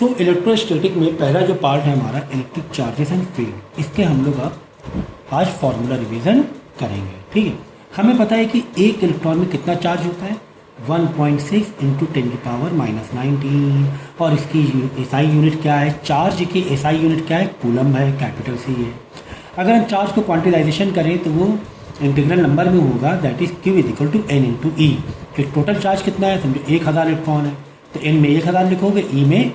सो electrostatic में पहला जो पार्ट है हमारा इलेक्ट्रिक चार्जेस एंड फील्ड, इसके हम लोग अब आज फॉर्मूला रिवीजन करेंगे। ठीक है, हमें पता है कि एक इलेक्ट्रॉन में कितना चार्ज होता है 1.6 इंटू 10⁻⁻19 और इसकी एसआई यूनिट क्या है, चार्ज की एसआई यूनिट क्या है, कूलम है, कैपिटल सी है। अगर हम चार्ज को क्वांटिलाइजेशन करें तो वो इंटीग्रल नंबर में होगा, that is Q is equal to N into e. Total charge कितना है, समझो 1000 इलेक्ट्रॉन है तो N में 1000 लिखोगे, E में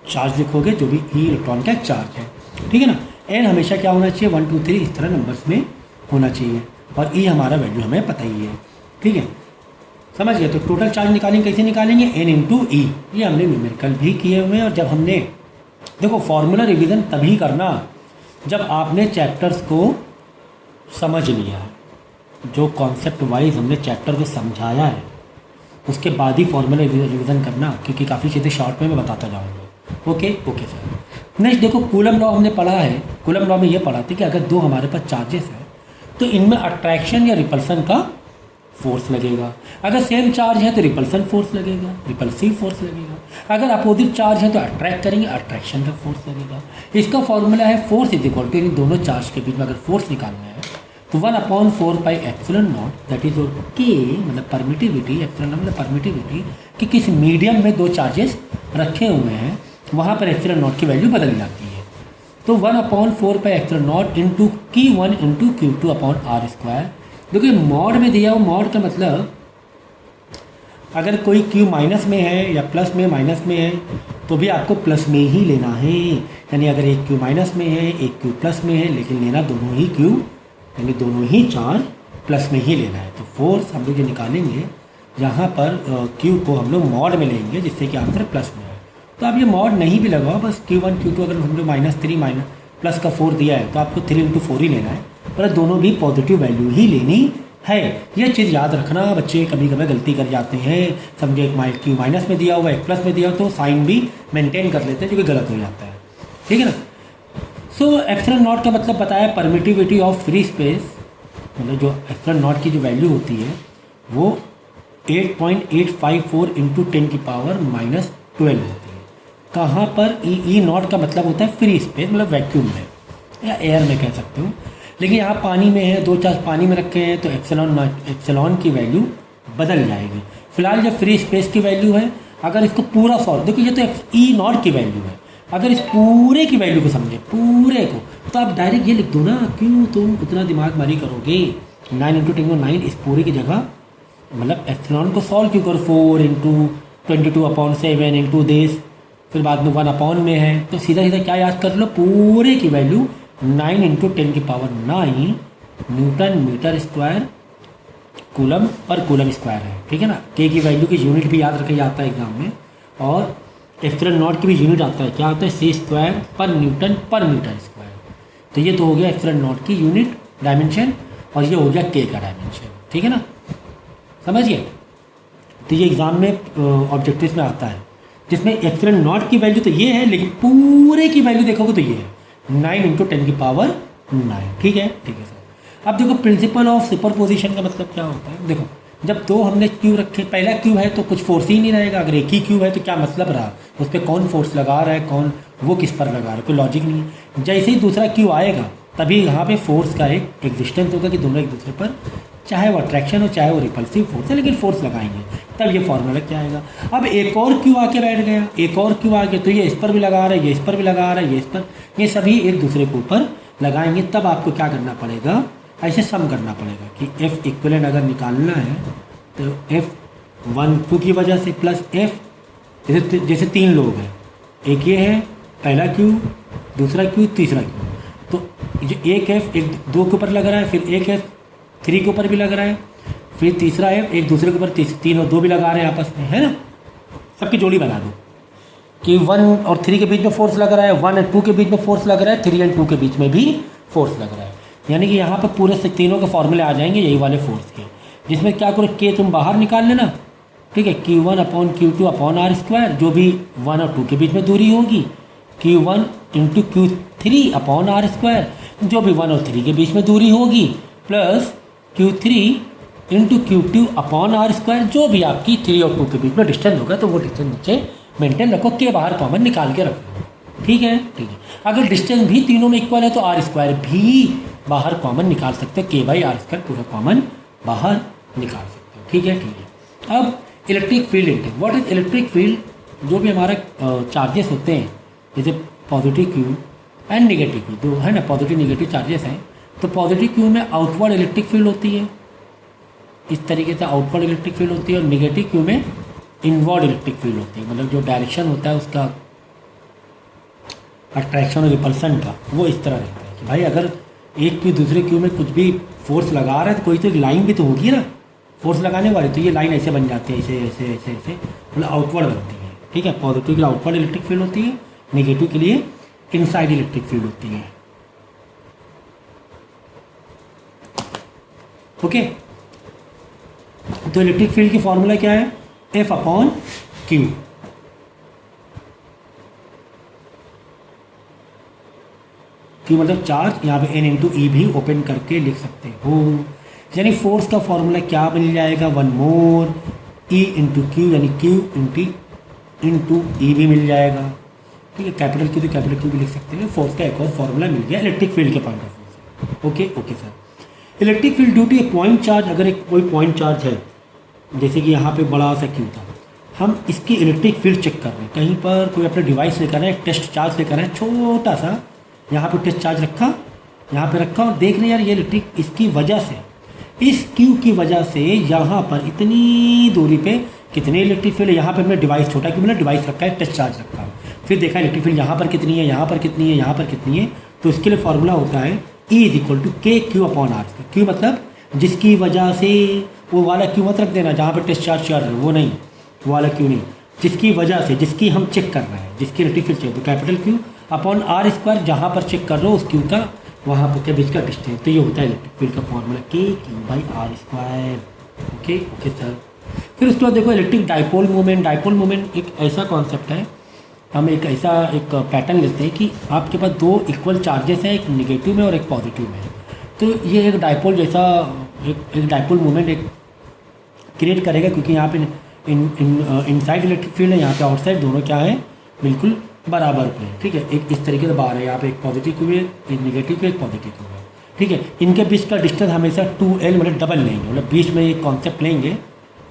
चार्ज लिखोगे जो भी ई इलेक्ट्रॉन का चार्ज है। ठीक है ना, N हमेशा क्या होना चाहिए 1 2 3 इस तरह नंबर्स में होना चाहिए और E हमारा वैल्यू हमें पता ही है। ठीक है, समझ गए। तो टोटल चार्ज निकालेंगे, कैसे निकालेंगे, N इंटू ई। ये हमने न्यूमेरिकल भी किए हुए हैं। और जब हमने देखो फॉर्मूला रिवीजन तभी करना जब आपने चैप्टर्स को समझ लिया है, जो कॉन्सेप्ट वाइज हमने चैप्टर को समझाया है उसके बाद ही फॉर्मूला रिवीजन करना, क्योंकि काफ़ी चीज़ें शॉर्ट में मैं बताता जाऊँगा। Okay sir. नेक्स्ट देखो कूलम लॉ हमने पढ़ा है। कूलम लॉ में ये पढ़ा था कि अगर दो हमारे पास चार्जेस हैं तो इनमें अट्रैक्शन या रिपल्सन का फोर्स लगेगा। अगर सेम चार्ज है तो रिपल्सन फोर्स लगेगा, रिपल्सिव फोर्स लगेगा। अगर अपोजिट चार्ज है तो अट्रैक्ट करेंगे, अट्रैक्शन का फोर्स लगेगा। इसका फॉर्मूला है फोर्स इज इक्वल टू, इन दोनों चार्ज के बीच में अगर फोर्स निकालना है तो 1/4πε0 दैट इज के मतलब परमिटिविटी, एप्सिलॉन मतलब परमिटिविटी कि किस मीडियम में दो चार्जेस रखे हुए हैं वहाँ पर एप्सिलॉन की वैल्यू बदल जाती है। तो 1/4πε0 into Q1 into Q2 upon R square. देखिए मॉड में दिया हो, मॉड का मतलब अगर कोई Q माइनस में है या प्लस में माइनस में है तो भी आपको प्लस में ही लेना है। यानी अगर एक Q माइनस में है एक Q प्लस में है, लेकिन लेना दोनों ही Q यानी दोनों ही चार्ज प्लस में ही लेना है। तो फोर्स हम लोग जो निकालेंगे यहाँ पर Q को हम लोग मॉड में लेंगे जिससे कि आंसर प्लस में है। तो आप ये मॉड नहीं भी लगाओ, बस Q1 Q2 अगर हम लोग -3 माइनस प्लस का 4 दिया है तो आपको 3 इंटू 4 ही लेना है, पर दोनों भी पॉजिटिव वैल्यू ही लेनी है। ये चीज़ याद रखना, बच्चे कभी कभी गलती कर जाते हैं। समझे एक Q माइनस में दिया हुआ एक प्लस में दिया हो तो साइन भी मेंटेन कर लेते हैं जो कि गलत हो जाता है। ठीक है ना। सो एप्सिलॉन नॉट का मतलब बताया परमिटिविटी ऑफ फ्री स्पेस, मतलब जो एप्सिलॉन नॉट की जो वैल्यू होती है वो 8.854 इंटू 10⁻⁻12 होती है। कहाँ पर ई नॉट का मतलब होता है फ्री स्पेस, मतलब वैक्यूम में या एयर में कह सकते हो। लेकिन यहाँ पानी में है, दो चार्ज पानी में रखे हैं तो एप्सिलॉन की वैल्यू बदल जाएगी। फिलहाल जो फ्री स्पेस की वैल्यू है, अगर इसको पूरा सॉल्व, देखो ये तो ई नॉट की वैल्यू है, अगर इस पूरे की वैल्यू को समझे पूरे को तो आप डायरेक्ट ये लिख दो ना, क्यों तुम उतना दिमाग मारी करोगे। 9 इंटू 10⁻9 इस पूरे की जगह मतलब एप्सिलॉन को सॉल्व क्यों करो, 4 इंटू 22/7 इंटू दिस, फिर बाद में 1 अपॉन में है तो सीधा सीधा क्या याद कर लो, पूरे की value 9 into 10⁹ newton metre square coulomb per coulomb square है। ठीक है ना। के की वैल्यू की यूनिट भी याद रखा जाता है एग्जाम में, और एप्सिलॉन नॉट की भी यूनिट आता है, क्या होता है C स्क्वायर पर न्यूटन पर मीटर स्क्वायर। तो ये तो हो गया एप्सिलॉन नॉट की यूनिट डायमेंशन और ये हो गया K का डायमेंशन। ठीक है ना, समझिए। तो ये एग्जाम में ऑब्जेक्टिव्स में आता है जिसमें एप्सिलॉन नॉट की वैल्यू तो ये है, लेकिन पूरे की वैल्यू देखोगे तो ये है 9 इंटू 10⁹9। ठीक है सर। अब देखो प्रिंसिपल ऑफ सुपरपोजिशन का मतलब क्या होता है। देखो जब दो हमने Q रखे, पहला Q है तो कुछ फोर्स ही नहीं रहेगा, अगर एक ही Q है तो क्या मतलब रहा, उस पर कौन फोर्स लगा रहा है, कौन वो किस पर लगा रहा है, कोई लॉजिक नहीं है। जैसे ही दूसरा Q आएगा तभी यहाँ पे फोर्स का एक एग्जिस्टेंस होगा कि दोनों एक दूसरे पर, चाहे वो अट्रैक्शन हो चाहे वो रिपल्सिव फोर्स है, लेकिन फोर्स लगाएंगे तब ये फॉर्मूला क्या आएगा। अब एक और Q आके बैठ गया, एक और Q आ गया तो ये इस पर भी लगा रहा है, ये इस पर भी लगा रहा है, ये इस पर, ये सभी एक दूसरे के ऊपर लगाएंगे। तब आपको क्या करना पड़ेगा, ऐसे सम करना पड़ेगा कि F इक्विवेलेंट अगर निकालना है तो F12 की वजह से प्लस F, जैसे 3 लोग हैं, एक ये है पहला Q, दूसरा Q, तीसरा Q, तो जो एक F एक 2 के ऊपर लग रहा है, फिर एक F 3 के ऊपर भी लग रहा है, फिर तीसरा F एक दूसरे के ऊपर 3 और 2 भी लगा रहे हैं आपस में, है ना। सबकी जोड़ी बना दो कि 1 और 3 के बीच में फोर्स लग रहा है, 1 और 2 के बीच में फोर्स लग रहा है, 3 और 2 के बीच में भी फोर्स लग रहा है। यानी कि यहाँ पर पूरे से तीनों के फॉर्मूले आ जाएंगे यही वाले फोर्स के, जिसमें क्या करो K तुम बाहर निकाल लेना। ठीक है, Q1 upon Q2 upon R square, जो भी 1 और 2 के बीच में दूरी होगी, Q1 into Q3 upon R square, जो भी 1 और 3 के बीच में दूरी होगी, plus Q3 into Q2 upon R square, जो भी आपकी 3 और 2 के बीच में डिस्टेंस होगा तो वो डिस्टेंस नीचे मेंटेन रखो, के बाहर कॉमन निकाल के रखो। ठीक है, ठीक है। अगर डिस्टेंस भी तीनों में इक्वल है तो आर स्क्वायर भी बाहर कॉमन निकाल सकते हो, के बाई आर स्क्वायर पूरा कॉमन बाहर निकाल सकते हो। ठीक है, ठीक है। अब electric field intense, what is electric field? जो भी हमारा चार्जेस होते हैं, जैसे positive Q and negative Q, दो है ना, पॉजिटिव नेगेटिव चार्जेस हैं, तो पॉजिटिव क्यू में आउटवर्ड इलेक्ट्रिक फील्ड होती है, इस तरीके से आउटवर्ड इलेक्ट्रिक फील्ड होती है, और नेगेटिव क्यू में इनवर्ड इलेक्ट्रिक फील्ड होती है, मतलब जो डायरेक्शन होता है उसका अट्रैक्शन और रिपल्सन का, वो इस तरह रहता है कि भाई अगर एक क्यू दूसरे क्यू में कुछ भी फोर्स लगा रहा है तो कोई तो लाइन भी तो होगी ना फोर्स लगाने वाली, तो ये लाइन ऐसे बन जाती है, ऐसे ऐसे ऐसे ऐसे, मतलब आउटवर्ड बनती है। ठीक है, पॉजिटिव के लिए आउटवर्ड इलेक्ट्रिक फील्ड होती है, नेगेटिव के लिए इनसाइड इलेक्ट्रिक फील्ड होती है। ओके, तो इलेक्ट्रिक फील्ड की फॉर्मूला क्या है? F upon Q. क्यू मतलब चार्ज, यहाँ पे एन इंटू ई भी ओपन करके लिख सकते हो। यानी फोर्स का फॉर्मूला क्या मिल जाएगा? One more E into Q, यानी क्यू इंटू ई भी मिल जाएगा। ठीक है, कैपिटल क्यू तो कैपिटल क्यू भी लिख सकते हैं। फोर्स का एक और फॉर्मूला मिल गया इलेक्ट्रिक फील्ड के पॉइंट ऑफ व्यू से। Okay okay sir. Electric field due to a point charge, अगर एक कोई पॉइंट चार्ज है, जैसे कि यहाँ पे बड़ा सा क्यू था, हम इसकी इलेक्ट्रिक फील्ड चेक कर रहे हैं, कहीं पर कोई अपना डिवाइस लेकर है, टेस्ट चार्ज लेकर है, छोटा सा, यहाँ पे टेस्ट चार्ज रखा, यहाँ पे रखा, और देख रहे हैं यार ये इलेक्ट्रिक, इसकी वजह से, इस क्यू की वजह से यहाँ पर इतनी दूरी पे कितने इलेक्ट्रिक फील्ड है। यहाँ पर हमने डिवाइस, छोटा क्यू मतलब डिवाइस रखा है, टेस्ट चार्ज रखा है, फिर देखा इलेक्ट्रिक फील्ड यहाँ पर कितनी है, यहाँ पर कितनी है, यहाँ पर कितनी है। तो इसके लिए फॉर्मूला होता है E इज इक्वल टू के क्यू अपॉन आर। क्यू मतलब जिसकी वजह से, वो वाला क्यू मत रख देना जहाँ पर टेस्ट चार्ज चल रहा है, वो नहीं, वो वाला क्यू नहीं, जिसकी वजह से, जिसकी हम चेक कर रहे हैं, जिसकी इलेक्ट्रिक फील्ड चाहिए, तो capital Q upon R square, जहाँ पर चेक कर रहे हो उस क्यू का, वहाँ पर के बीच का डिस्टेंस। तो ये होता है इलेक्ट्रिक फील्ड का formula, K Q by R square. Okay okay sir. फिर उसके बाद देखो electric dipole movement. Dipole movement एक ऐसा कॉन्सेप्ट है, हम एक ऐसा एक पैटर्न लेते हैं कि आपके पास दो इक्वल चार्जेस हैं, एक निगेटिव में और एक पॉजिटिव में, तो ये एक डाइपोल जैसा एक डाइपोल मूवमेंट एक क्रिएट करेगा, क्योंकि यहाँ पे इनसाइड इलेक्ट्रिक फील्ड है, यहाँ पे आउटसाइड, दोनों क्या है, बिल्कुल बराबर पे। ठीक है, एक इस तरीके से बाहर है, यहाँ पे एक पॉजिटिव क्यू है, एक निगेटिव क्यू, एक पॉजिटिव क्यू है। ठीक है, इनके बीच का डिस्टेंस हमेशा 2L मतलब डबल लेंगे, मतलब बीच में एक कॉन्सेप्ट लेंगे,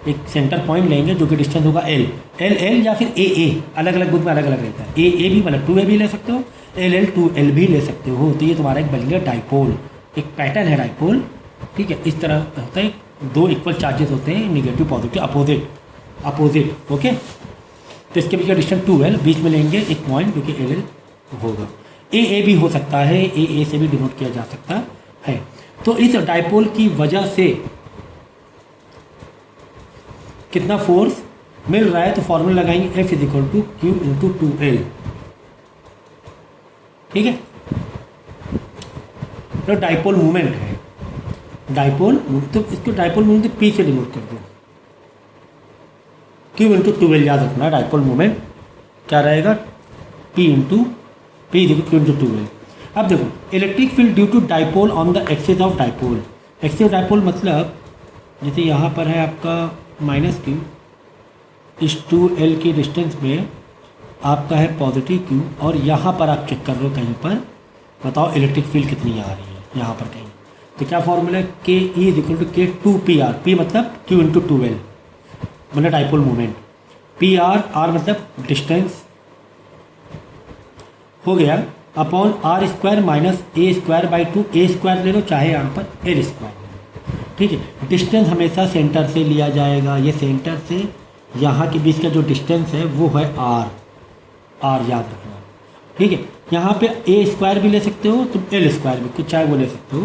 एक सेंटर पॉइंट लेंगे जो कि डिस्टेंस होगा L या फिर A अलग अलग बुक में अलग अलग रहता है। A भी मतलब 2A भी ले सकते हो, L 2L भी ले सकते हो। तो ये तुम्हारा एक बन गया डाइपोल, एक पैटर्न है डाइपोल। ठीक है, इस तरह होता है, दो इक्वल चार्जेस होते हैं, निगेटिव पॉजिटिव अपोजिट। ओके, तो इसके बीच का डिस्टेंस 2L, बीच में लेंगे एक पॉइंट जो कि L होगा। A भी हो सकता है, A से भी डिनोट किया जा सकता है। तो इस डाइपोल की वजह से कितना फोर्स मिल रहा है, तो फॉर्मूला लगाएंगे F is equal to Q into 2L। ठीक है, तो डाइपोल मूवमेंट है, डाइपोल, तो इसको डाइपोल मूवमेंट P से डिनोट कर दो, Q इंटू 2L याद रखना। डाइपोल मूवमेंट क्या रहेगा, P into Q into 2L। अब देखो electric field due to dipole on the axis of dipole. Axis of dipole मतलब जैसे यहाँ पर है आपका -Q, इस 2L की डिस्टेंस में आपका है पॉजिटिव Q, और यहाँ पर आप चेक कर रहे हो कहीं पर, बताओ इलेक्ट्रिक फील्ड कितनी आ रही है यहाँ पर कहीं। तो क्या फॉर्मूला है, के ई इज इक्वल टू के 2PR, P मतलब Q इंटू 2L मतलब डाइपोल मूवमेंट, PR R मतलब डिस्टेंस हो गया, upon R square minus A square by 2, A square ले लो चाहे यहाँ पर L स्क्वायर। ठीक है, डिस्टेंस हमेशा सेंटर से लिया जाएगा, ये सेंटर से यहाँ के बीच का जो डिस्टेंस है वो है R याद रखना। ठीक है, यहाँ पे A स्क्वायर भी ले सकते हो, तुम L स्क्वायर भी कुछ चाहे वो ले सकते हो,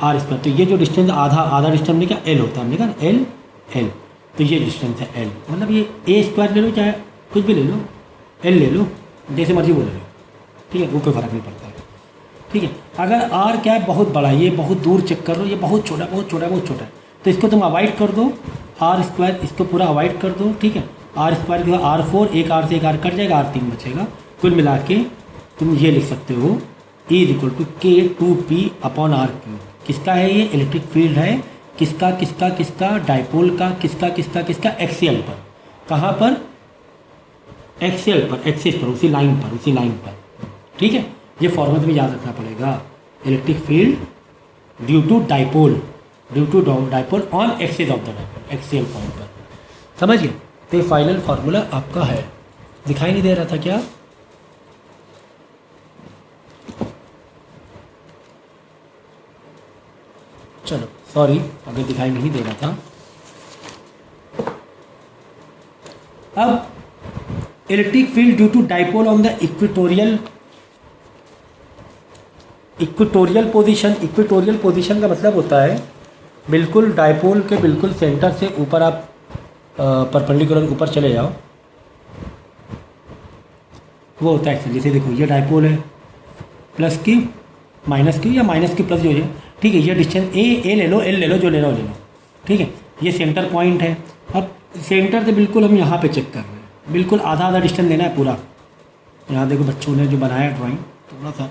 R स्क्वायर। तो ये जो डिस्टेंस आधा डिस्टेंस में क्या L होता है, हमने कहा L, तो ये डिस्टेंस है L, मतलब ये A स्क्वायर ले लो चाहे कुछ भी ले लो, L ले लो, जैसे मर्जी वो ले लो। ठीक है, वो कोई फ़र्क नहीं पड़ता है। ठीक है, अगर R क्या है, बहुत बड़ा, ये बहुत दूर चेक कर लो, ये बहुत छोटा है, तो इसको तुम अवॉइड कर दो, R स्क्वायर इसको पूरा अवॉइड कर दो। ठीक है, R स्क्वायर के बाद R4, एक R से एक R कट जाएगा, R3 बचेगा, कुल मिला के तुम ये लिख सकते हो E is equal to K2P upon R3। किसका है ये, इलेक्ट्रिक फील्ड है, किसका डाइपोल का, किसका एक्सियल पर, कहाँ पर, एक्सियल पर, एक्सिस पर, उसी लाइन पर। ठीक है, ये फॉर्मूला भी याद रखना पड़ेगा। Electric field due to dipole on axis of the dipole, axial point पर। समझिए, तो ये फाइनल फार्मूला आपका है। दिखाई नहीं दे रहा था क्या? चलो सॉरी अगर दिखाई नहीं दे रहा था। अब electric field due to dipole on the equatorial position का मतलब होता है बिल्कुल डाइपोल के बिल्कुल सेंटर से ऊपर आप परपेंडिकुलर ऊपर चले जाओ, वो होता है। जैसे देखो ये डाइपोल है, प्लस क्यू माइनस क्यू या माइनस क्यू प्लस जो है, ठीक है। ये डिस्टेंस ए ले लो, एल ले लो, जो लेना हो ले लो, ठीक है। ये सेंटर पॉइंट है। अब सेंटर से बिल्कुल हम यहाँ पे चेक कर रहे हैं, बिल्कुल आधा आधा डिस्टेंस लेना है पूरा। यहाँ देखो बच्चों ने जो बनाया ड्राइंग थोड़ा सा,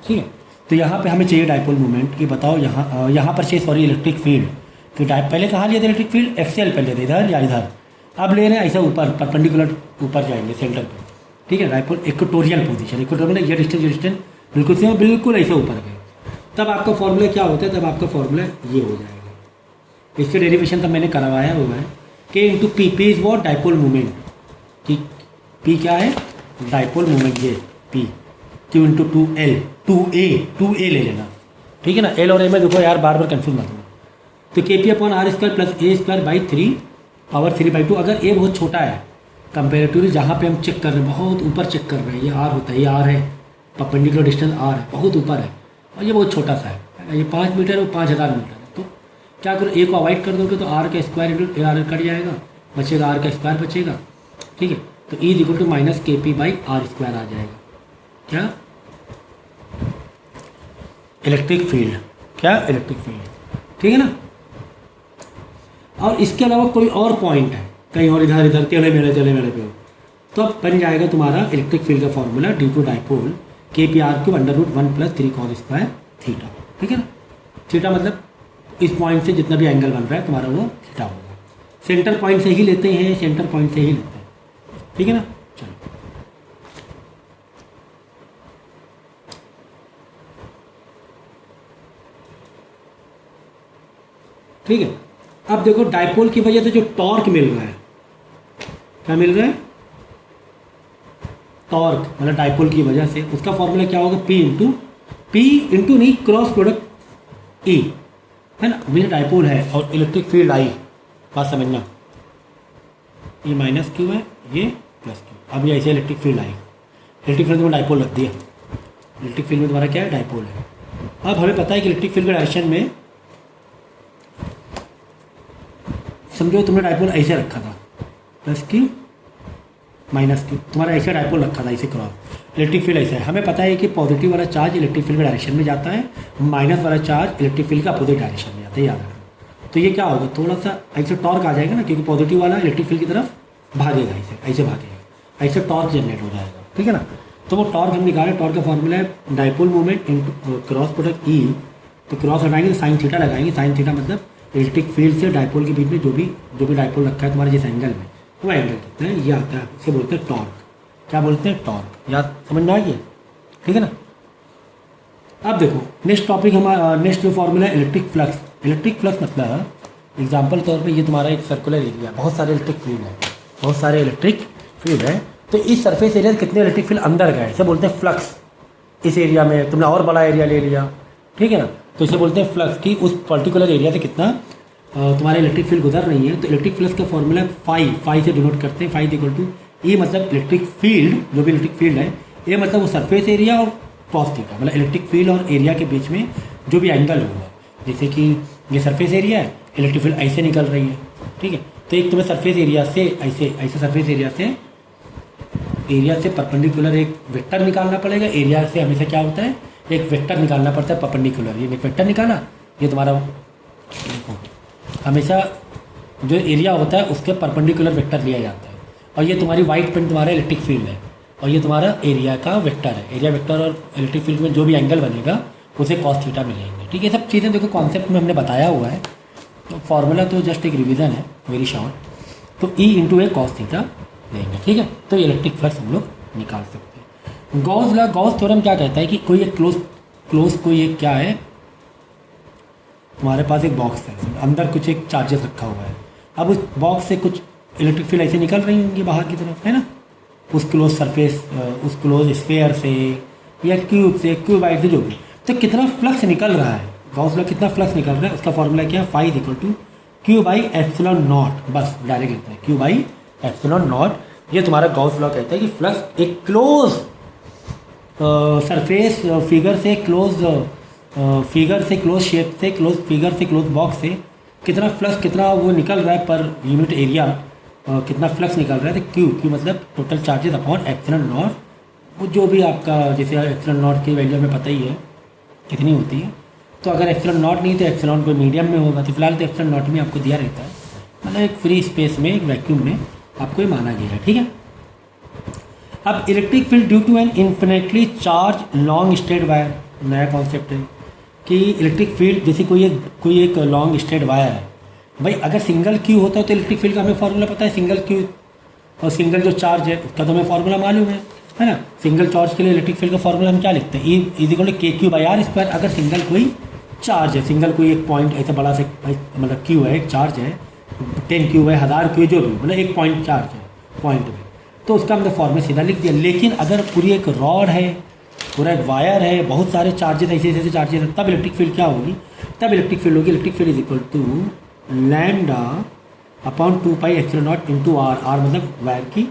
ठीक है। तो यहाँ पे हमें चाहिए डाइपोल मोमेंट कि बताओ यहाँ पर चाहिए सॉरी इलेक्ट्रिक फील्ड कि पहले कहाँ लिया था इलेक्ट्रिक फील्ड? एक्सियल पे लेते इधर या इधर। अब ले रहे हैं ऐसा ऊपर परपेंडिकुलर ऊपर जाएंगे सेंटर पे, ठीक है। डाइपोल इक्वेटोरियल पोजीशन, इक्वेटोरियल ये डिस्टेंस बिल्कुल से बिल्कुल ऐसे ऊपर गए। तब आपका फॉर्मूला क्या होता है? तब आपका फॉर्मूला ये हो जाएगा। इसके डेरिवेशन तब मैंने करवाया हुआ है के into P. P is what? Dipole moment. कि पी क्या है? Dipole moment. ये पी क्यू इंटू 2a ले लेना, ठीक है ना। एल और ए में देखो यार बार बार कन्फ्यूज मत होना। तो K P upon R square plus A square by 3 power 3/2। अगर ए बहुत छोटा है कंपेरेटिवली, जहाँ पे हम चेक कर रहे हैं बहुत ऊपर चेक कर रहे हैं, ये आर होता है, ये आर है, परपेंडिकुलर डिस्टेंस आर है, बहुत ऊपर है, और ये बहुत छोटा सा है, ये 5 मीटर और 5000 मीटर है। तो क्या करो, ए को अवॉइड कर दोगे तो आर का स्क्वायर इंटू आर कट जाएगा, बचेगा आर का स्क्वायर बचेगा, ठीक है। तो ई इक्वल टू माइनस के पी बाई आर स्क्वायर आ जाएगा। क्या? Electric field. क्या? इलेक्ट्रिक फील्ड, ठीक है ना। और इसके अलावा कोई और पॉइंट है कहीं और इधर टेढ़े मेढ़े पे हो, तो अब बन जाएगा तुम्हारा इलेक्ट्रिक फील्ड का फॉर्मूला ड्यू टू डाइपोल के P R cube √1 + 3 cos square theta, ठीक है ना। थीटा मतलब इस पॉइंट से जितना भी एंगल बन रहा है तुम्हारा वो थीटा होगा। सेंटर पॉइंट से ही लेते हैं, ठीक है ना। चलो ठीक है। अब देखो डाइपोल की वजह से जो टॉर्क मिल रहा है, क्या मिल रहा है? टॉर्क, मतलब डाइपोल की वजह से उसका फॉर्मूला क्या होगा? पी इंटू नहीं, क्रॉस प्रोडक्ट ई, है ना। मेरा डाइपोल है और इलेक्ट्रिक फील्ड आई, बात समझना। ये माइनस क्यू है, ये प्लस क्यू। अब ये ऐसे electric field I, electric field में डाइपोल रख दिया। इलेक्ट्रिक फील्ड में तुम्हारा क्या है? डाइपोल है। अब हमें पता है कि इलेक्ट्रिक फील्ड के डायरेक्शन में, समझो तुमने डाइपोल ऐसे रखा था, प्लस क्यू माइनस क्यू, तुम्हारा ऐसे डाइपोल रखा था ऐसे क्रॉस। इलेक्ट्रिक फील्ड ऐसा है। हमें पता है कि पॉजिटिव वाला चार्ज इलेक्ट्रिक फील्ड के डायरेक्शन में जाता है, माइनस वाला चार्ज इलेक्ट्रिक फील्ड का अपोजिट डायरेक्शन में जाता है, याद रखना। तो ये क्या होगा? थोड़ा सा ऐसे टॉर्क आ जाएगा ना, क्योंकि पॉजिटिव वाला इलेक्ट्रिक फील्ड की तरफ भागेगा, ऐसे भागेगा, ऐसे टॉर्क जनरेट हो जाएगा, ठीक है ना। तो वो टॉर्क हम निकाले, टॉर्क का फॉर्मूला है dipole moment into cross product E. तो क्रॉस हटाएंगे तो साइन थीटा लगाएंगे, साइन थीटा मतलब इलेक्ट्रिक फील्ड से डाइपोल के बीच में जो भी डाइपोल रखा है तुम्हारे जिस एंगल में, वो एंगल कितना है ये आता है, इसे बोलते हैं टॉर्क। क्या बोलते हैं? टॉर्क। याद समझ में आ गया, ठीक है ना। अब देखो नेक्स्ट टॉपिक हमारा, नेक्स्ट जो फॉर्मूला है इलेक्ट्रिक फ्लक्स। इलेक्ट्रिक फ्लक्स मतलब एग्जाम्पल तौर पे ये तुम्हारा एक सर्कुलर एरिया, बहुत सारे इलेक्ट्रिक फील्ड है, बहुत सारे इलेक्ट्रिक फील्ड है। तो इस सरफेस एरिया से कितने इलेक्ट्रिक फील्ड अंदर गए, इसे बोलते हैं फ्लक्स। इस एरिया में तुमने और बड़ा एरिया ले लिया, ठीक है ना, तो इसे बोलते हैं फ्लक्स कि उस पर्टिकुलर एरिया से कितना तुम्हारे इलेक्ट्रिक फील्ड गुजर रही है। तो इलेक्ट्रिक फ्लक्स का फॉर्मूला फाई से डिनोट करते हैं। फाई इक्वल टू ए मतलब इलेक्ट्रिक फील्ड, जो भी इलेक्ट्रिक फील्ड है, ए मतलब वो सरफेस एरिया और कॉस थीटा, मतलब इलेक्ट्रिक फील्ड और एरिया के बीच में जो भी एंगल होगा। जैसे कि ये सरफेस एरिया है, इलेक्ट्रिक फील्ड ऐसे निकल रही है, ठीक है। तो एक तुम्हें सरफेस एरिया से ऐसे सरफेस एरिया से परपेंडिकुलर एक वेक्टर निकालना पड़ेगा। एरिया से हमेशा क्या होता है? एक वेक्टर निकालना पड़ता है परपेंडिकुलर। ये एक वेक्टर निकाला, ये तुम्हारा देखो हमेशा जो एरिया होता है उसके परपेंडिकुलर वेक्टर लिया जाता है। और ये तुम्हारी वाइट पेन तुम्हारा इलेक्ट्रिक फील्ड है, और ये तुम्हारा एरिया का वेक्टर है। एरिया वेक्टर और इलेक्ट्रिक फील्ड में जो भी एंगल बनेगा उसे कॉस थीटा मिलेंगे, ठीक है। सब चीज़ें देखो कॉन्सेप्ट में हमने बताया हुआ है। तो फॉर्मूला तो जस्ट एक रिवीजन है, वेरी शॉर्ट। तो ई इंटू ए कॉस थीटा लेंगे, ठीक है। तो इलेक्ट्रिक फ्लक्स हम लोग निकाल सकते हैं। गॉस थ्योरम क्या कहता है कि कोई एक क्लोज कोई एक क्या है, तुम्हारे पास एक बॉक्स है, अंदर कुछ एक चार्जेस रखा हुआ है। अब उस बॉक्स से कुछ इलेक्ट्रिक फील्ड ऐसे निकल रही होंगी बाहर की तरफ, है ना, उस क्लोज सरफेस, उस क्लोज स्फीयर से या क्यूबाइड से, जो भी। तो कितना फ्लक्स निकल रहा है, गॉस लॉ कितना फ्लक्स निकल रहा है, उसका फॉर्मूला क्या है, phi equal to Q by epsilon naught. बस डायरेक्ट लिखते हैं क्यू बाई एप्सिलॉन नॉट। ये तुम्हारा गॉस लॉ कहता है कि फ्लक्स एक क्लोज सरफेस फिगर से क्लोज शेप से क्लोज बॉक्स से कितना फ्लक्स, कितना वो निकल रहा है पर यूनिट एरिया, कितना फ्लक्स निकल रहा है। तो क्यू मतलब total charges upon epsilon not, वो जो भी आपका, जैसे एप्सिलॉन नॉट की वैल्यू हमें पता ही है कितनी होती है। तो अगर एप्सिलॉन नॉट नहीं तो एप्सिलॉन कोई मीडियम में होगा, तो फिलहाल तो एप्सिलॉन नॉट में आपको दिया रहता है, मतलब एक फ्री स्पेस में, एक वैक्यूम में आपको ये माना गया है, ठीक है। अब electric field due to an infinitely charge long straight wire, नया कॉन्सेप्ट है कि इलेक्ट्रिक फील्ड, जैसे कोई एक लॉन्ग स्ट्रेट वायर है भाई, अगर सिंगल क्यू होता है तो इलेक्ट्रिक फील्ड का हमें फॉर्मूला पता है, सिंगल क्यू और सिंगल जो चार्ज है उसका तो हमें फॉर्मूला मालूम है ना। सिंगल चार्ज के लिए इलेक्ट्रिक फील्ड का फॉर्मूला हम क्या लिखते हैं, ई इज इक्वल टू के क्यू बाई आर स्क्वायर। अगर सिंगल कोई चार्ज है, सिंगल कोई एक पॉइंट ऐसा बड़ा सा मतलब क्यू है, एक चार्ज है, 10 क्यू है, 1000 क्यू, जो भी मतलब एक पॉइंट चार्ज है पॉइंट में, तो उसका हमने फॉर्मूला सीधा लिख दिया। लेकिन अगर पूरी एक रॉड है, पूरा एक वायर है, बहुत सारे चार्जेस ऐसे चार्जेस हैं, तब इलेक्ट्रिक फील्ड क्या होगी, तब इलेक्ट्रिक फील्ड होगी, electric field is equal to lambda upon 2 pi epsilon naught into R. R मतलब वायर की,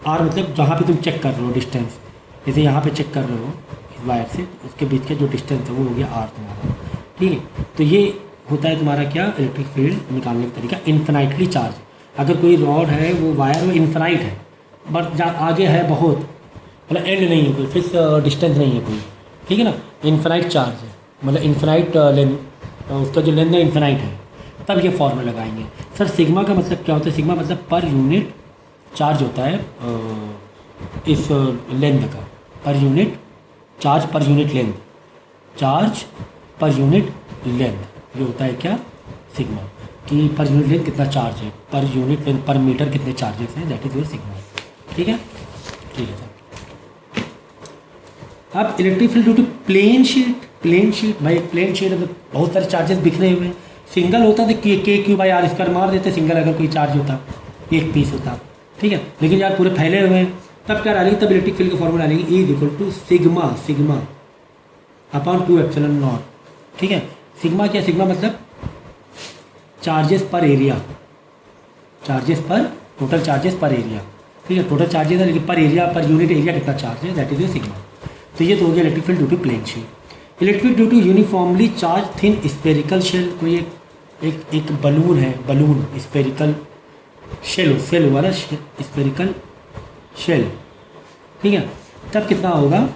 आर मतलब जहाँ पे तुम चेक कर रहे हो डिस्टेंस, जैसे यहाँ पे चेक कर रहे हो इस वायर से, उसके बीच का जो डिस्टेंस है वो हो गया आर तुम्हारा, ठीक है। तो ये होता है तुम्हारा क्या, इलेक्ट्रिक फील्ड निकालने का तरीका, इन्फिनाइटली चार्ज। अगर कोई रॉड है, वो वायर वो इन्फिनाइट है, बट जहाँ आगे है बहुत, मतलब एंड नहीं है कोई, फिक्स डिस्टेंस नहीं है कोई, ठीक है ना, इन्फिनाइट चार्ज है, मतलब इन्फिनाइट लेंथ, उसका जो लेंथ है इन्फिनाइट है, तब ये फॉर्मूला लगाएंगे। सर सिग्मा का मतलब क्या होता है, सिग्मा मतलब पर यूनिट चार्ज होता है इस लेंथ का, पर यूनिट चार्ज पर यूनिट लेंथ, चार्ज पर यूनिट लेंथ, ये होता है क्या, सिग्मा, कि पर यूनिट लेंथ कितना चार्ज है, per unit length per metre कितने चार्जेस हैं, दैट इज योर सिग्मा, ठीक है। ठीक है सर। अब electric field due to plane sheet भाई, प्लेन शीट है तो बहुत सारे चार्जेस बिखरे हुए हैं। सिंगल होता तो के क्यू बाई आर स्क्वायर मार देते, सिंगल अगर कोई चार्ज होता, एक पीस होता, ठीक है। लेकिन यार पूरे फैले हुए हैं, तब क्या डालेंगे, तब इलेक्ट्रिक फील्ड का फॉर्मूला डालेंगे, E is equal to sigma upon 2 epsilon naught, ठीक है। सिग्मा क्या, सिग्मा मतलब charges per area, charges per, total charges per area, ठीक है, टोटल चार्जेस है लेकिन per area, per unit area कितना चार्ज है, दैट इज योर सिग्मा। तो ये तो हो गया electric field due to plane sheet. Electric due to uniformly charge thin spherical shell, कोई एक बलून है, बलून स्फेरिकल शेल हुआ ना, स्फेरिकल शेल, ठीक है, तब कितना होगा,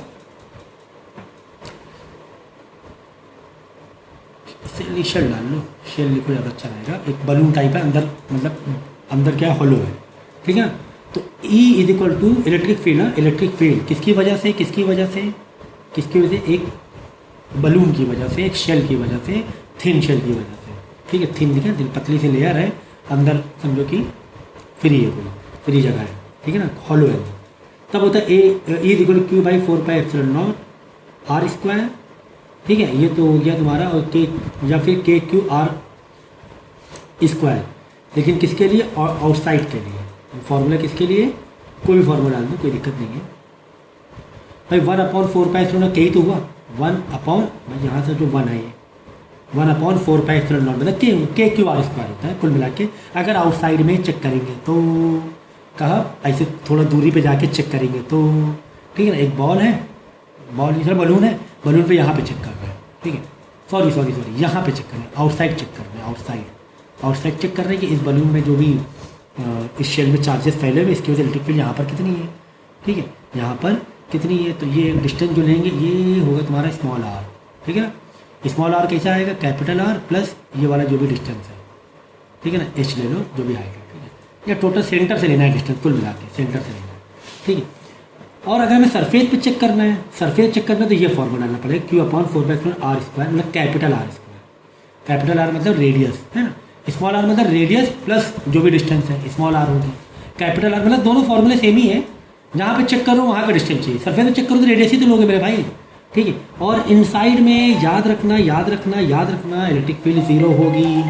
शेल डाल लो, शेल लिखो ज़्यादा अच्छा रहेगा, एक बलून टाइप है, अंदर मतलब अंदर क्या हॉलो है, ठीक है। तो E is equal to electric field ना, इलेक्ट्रिक फील्ड किसकी वजह से, एक बलून की वजह से, एक शेल की वजह से, थिन शेल की वजह से, ठीक है, थिन दिखा, पतली सी लेयर है, अंदर समझो कि फ्री है, कोई फ्री जगह है, ठीक है ना, हॉलो है, तब होता है A is equal to Q by 4 pi epsilon naught R square, ठीक है। ये तो हो गया तुम्हारा, और के या फिर के क्यू आर स्क्वायर, लेकिन किसके लिए, आउटसाइड के लिए, फॉर्मूला किसके लिए, कोई भी फॉर्मूला डाल दो, कोई दिक्कत नहीं है भाई। 1/4 पाई एप्सिलॉन नॉट, यही तो हुआ 1/, भाई यहाँ से जो 1 है, ये 1/4 पाई एप्सिलॉन नॉट मतलब के क्यू आर स्क्वायर होता है कुल मिला के। अगर आउटसाइड में चेक करेंगे तो कहा, ऐसे थोड़ा दूरी पे जाके चेक करेंगे तो, ठीक है ना, एक बॉल है, बॉल इधर बलून है, बलून पे यहाँ पे चेक कर रहे हैं, ठीक है, सॉरी यहाँ पे चेक कर रहे हैं, आउटसाइड चेक कर रहे हैं, आउटसाइड चेक कर रहे हैं कि इस बलून में जो भी इस शेल में चार्जेस फैले हुए, इसकी वजह से इलेक्ट्रिक फील्ड यहाँ पर कितनी है, ठीक है, यहाँ पर कितनी है। तो ये डिस्टेंस जो लेंगे ये होगा तुम्हारा स्मॉल आर, ठीक है ना। स्मॉल आर कैसा आएगा, कैपिटल आर प्लस ये वाला जो भी डिस्टेंस है, ठीक है ना, एच ले लो जो भी आएगा, ठीक है। या टोटल सेंटर से लेना है डिस्टेंस, कुल मिला के सेंटर से लेना है, ठीक है। और अगर हमें सरफेस पे चेक करना है, तो ये फॉर्मूला डालना पड़ेगा, Q/4 आर स्क्वायर, मतलब capital R square, capital R मतलब रेडियस है ना, स्मॉल आर मतलब रेडियस प्लस जो भी डिस्टेंस है, स्मॉल आर होगी, कैपिटल आर, मतलब दोनों फॉर्मूले सेम ही है, जहाँ पे चेक करो वहाँ का डिस्टेंस चाहिए, सरफेस में चेक करो तो रेडियस ही तो लोगे मेरे भाई, ठीक है। और इनसाइड में याद रखना इलेक्ट्रिक फील्ड 0 होगी,